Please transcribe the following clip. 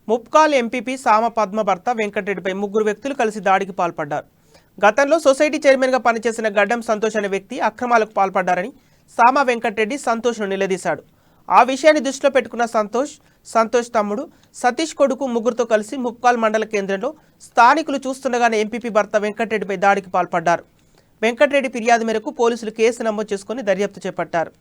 Mupkal MPP సామ పద్మ భర్త వెంకటరెడ్డిపై ముగ్గురు వ్యక్తులు కలిసి దాడికి పాల్పడ్డారు. గతంలో సొసైటీ చైర్మన్గా పనిచేసిన గడ్డం సంతోష్ అనే వ్యక్తి అక్రమాలకు పాల్పడ్డారని సామ వెంకటరెడ్డి సంతోష్ను నిలదీశాడు. ఆ విషయాన్ని దృష్టిలో పెట్టుకున్న సంతోష్ తమ్ముడు సతీష్ కొడుకు ముగ్గురుతో కలిసి ముప్కాల్ మండల కేంద్రంలో స్థానికులు చూస్తుండగానే ఎంపీపీ భర్త వెంకటరెడ్డిపై దాడికి పాల్పడ్డారు. వెంకటరెడ్డి ఫిర్యాదు మేరకు పోలీసులు కేసు నమోదు చేసుకుని దర్యాప్తు చేపట్టారు.